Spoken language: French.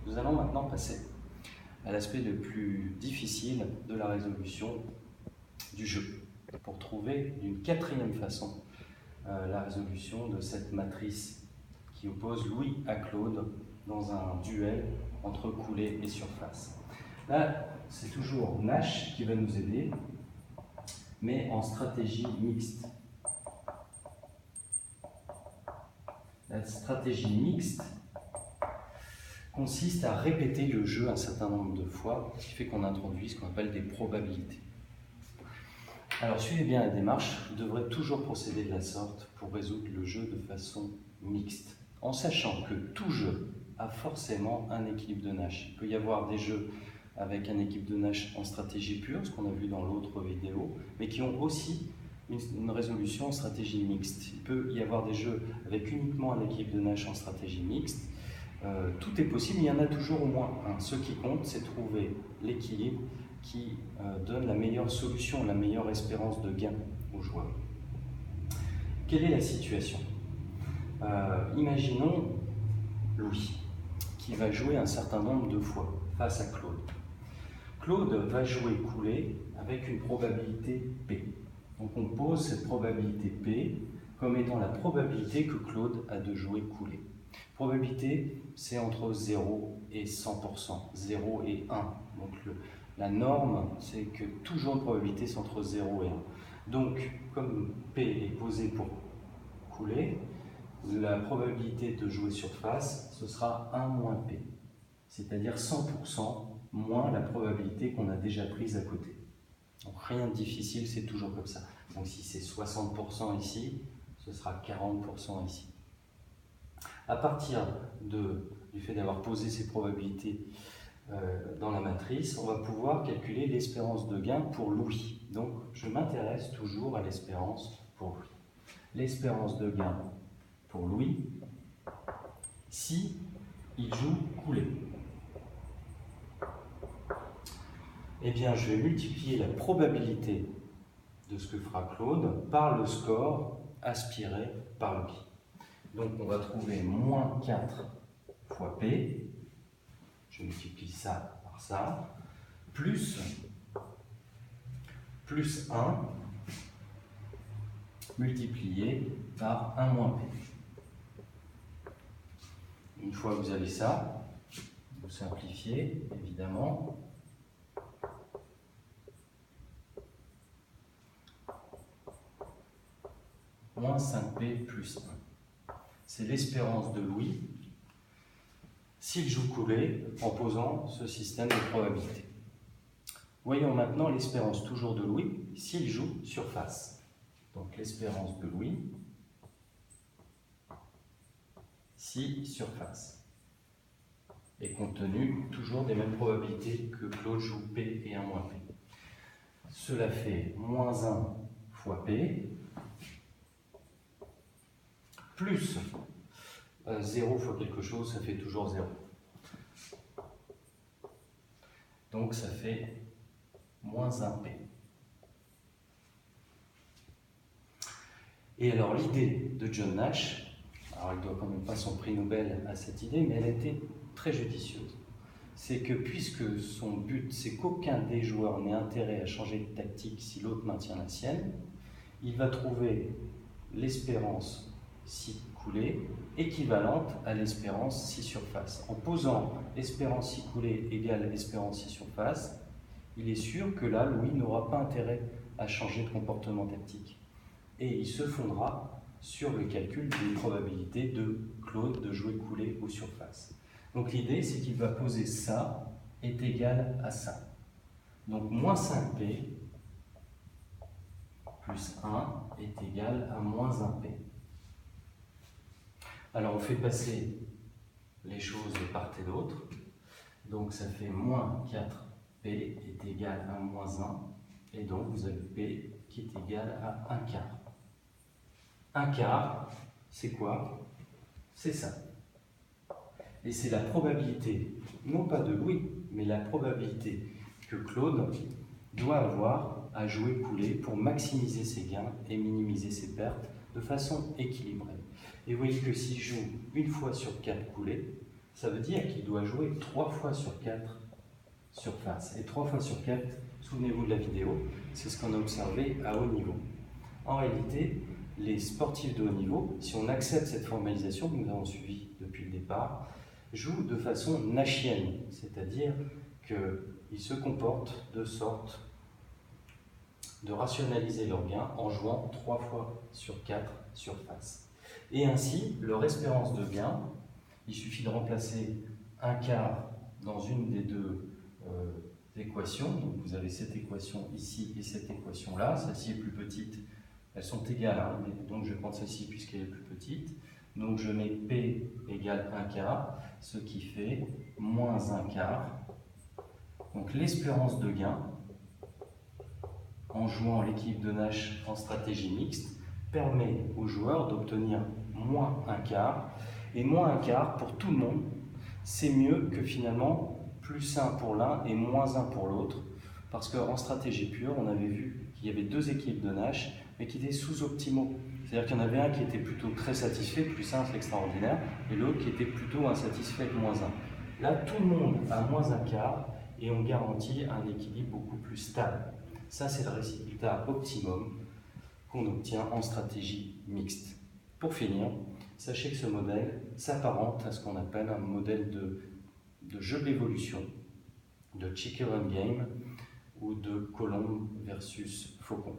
Nous allons maintenant passer à l'aspect le plus difficile de la résolution du jeu, pour trouver d'une quatrième façon la résolution de cette matrice qui oppose Louis à Claude dans un duel entre coulée et surface. Là, c'est toujours Nash qui va nous aider, mais en stratégie mixte. La stratégie mixte consiste à répéter le jeu un certain nombre de fois, ce qui fait qu'on introduit ce qu'on appelle des probabilités. Alors suivez bien la démarche, vous devrez toujours procéder de la sorte pour résoudre le jeu de façon mixte, en sachant que tout jeu a forcément un équilibre de Nash. Il peut y avoir des jeux avec un équilibre de Nash en stratégie pure, ce qu'on a vu dans l'autre vidéo, mais qui ont aussi une résolution en stratégie mixte. Il peut y avoir des jeux avec uniquement un équilibre de Nash en stratégie mixte. Tout est possible, il y en a toujours au moins un. Ce qui compte, c'est trouver l'équilibre qui donne la meilleure solution, la meilleure espérance de gain aux joueurs. Quelle est la situation? Imaginons Louis, qui va jouer un certain nombre de fois face à Claude. Claude va jouer coulé avec une probabilité P. Donc on pose cette probabilité P comme étant la probabilité que Claude a de jouer coulé. Probabilité, c'est entre 0 et 100%, 0 et 1. Donc la norme, c'est que toujours une probabilité, c'est entre 0 et 1. Donc, comme P est posé pour couler, la probabilité de jouer surface, ce sera 1 moins P. C'est-à-dire 100% moins la probabilité qu'on a déjà prise à côté. Donc rien de difficile, c'est toujours comme ça. Donc si c'est 60% ici, ce sera 40% ici. À partir du fait d'avoir posé ces probabilités dans la matrice, on va pouvoir calculer l'espérance de gain pour Louis. Donc je m'intéresse toujours à l'espérance pour Louis. L'espérance de gain pour Louis, si il joue coulé. Eh bien, je vais multiplier la probabilité de ce que fera Claude par le score aspiré par Louis. Donc, on va trouver moins 4 fois P, je multiplie ça par ça, plus 1 multiplié par 1 moins P. Une fois que vous avez ça, vous simplifiez, évidemment. Moins 5P plus 1. C'est l'espérance de Louis s'il joue coulé en posant ce système de probabilité. Voyons maintenant l'espérance toujours de Louis s'il joue surface. Donc l'espérance de Louis si surface est compte tenu toujours des mêmes probabilités que Claude joue P et 1 moins P. Cela fait moins 1 fois P plus 0 fois quelque chose, ça fait toujours 0. Donc ça fait moins 1P. Et alors l'idée de John Nash, alors il ne doit quand même pas son prix Nobel à cette idée, mais elle a été très judicieuse. C'est que puisque son but, c'est qu'aucun des joueurs n'ait intérêt à changer de tactique si l'autre maintient la sienne, il va trouver l'espérance si coulée équivalente à l'espérance si surface. En posant espérance si coulée égale espérance si surface, il est sûr que là, Louis n'aura pas intérêt à changer de comportement tactique. Et il se fondera sur le calcul des probabilités de Claude de jouer coulé ou surface. Donc l'idée, c'est qu'il va poser ça est égal à ça. Donc moins 5P plus 1 est égal à moins 1P. Alors on fait passer les choses de part et d'autre. Donc ça fait moins 4P est égal à moins 1. Et donc vous avez P qui est égal à 1 quart. 1 quart, c'est quoi? C'est ça. Et c'est la probabilité, non pas de Louis, mais la probabilité que Claude doit avoir à jouer coulé pour maximiser ses gains et minimiser ses pertes de façon équilibrée. Et vous voyez que s'il joue une fois sur 4 coulées, Ça veut dire qu'il doit jouer 3 fois sur 4 surfaces. Et 3 fois sur 4, souvenez-vous de la vidéo, c'est ce qu'on a observé à haut niveau. En réalité, les sportifs de haut niveau, si on accepte cette formalisation que nous avons suivie depuis le départ, jouent de façon nashienne, c'est-à-dire qu'ils se comportent de sorte de rationaliser leur gain en jouant 3 fois sur 4 surfaces. Et ainsi, leur espérance de gain, il suffit de remplacer un quart dans une des deux équations. Donc vous avez cette équation ici et cette équation là. Celle-ci est plus petite. Elles sont égales, hein, donc je vais prendre celle-ci puisqu'elle est plus petite. Donc je mets P égale 1 quart, ce qui fait moins 1 quart. Donc l'espérance de gain, en jouant l'équipe de Nash en stratégie mixte, permet aux joueurs d'obtenir moins 1 quart. Et moins 1 quart, pour tout le monde, c'est mieux que finalement plus 1 pour l'un et moins 1 pour l'autre. Parce qu'en stratégie pure, on avait vu qu'il y avait 2 équipes de Nash, mais qui étaient sous-optimaux. C'est-à-dire qu'il y en avait un qui était plutôt très satisfait, plus 1 c'est extraordinaire, et l'autre qui était plutôt insatisfait avec moins 1. Là, tout le monde a moins 1 quart, et on garantit un équilibre beaucoup plus stable. Ça, c'est le résultat optimum qu'on obtient en stratégie mixte. Pour finir, sachez que ce modèle s'apparente à ce qu'on appelle un modèle de jeu d'évolution, de chicken run game ou de colombe versus faucon.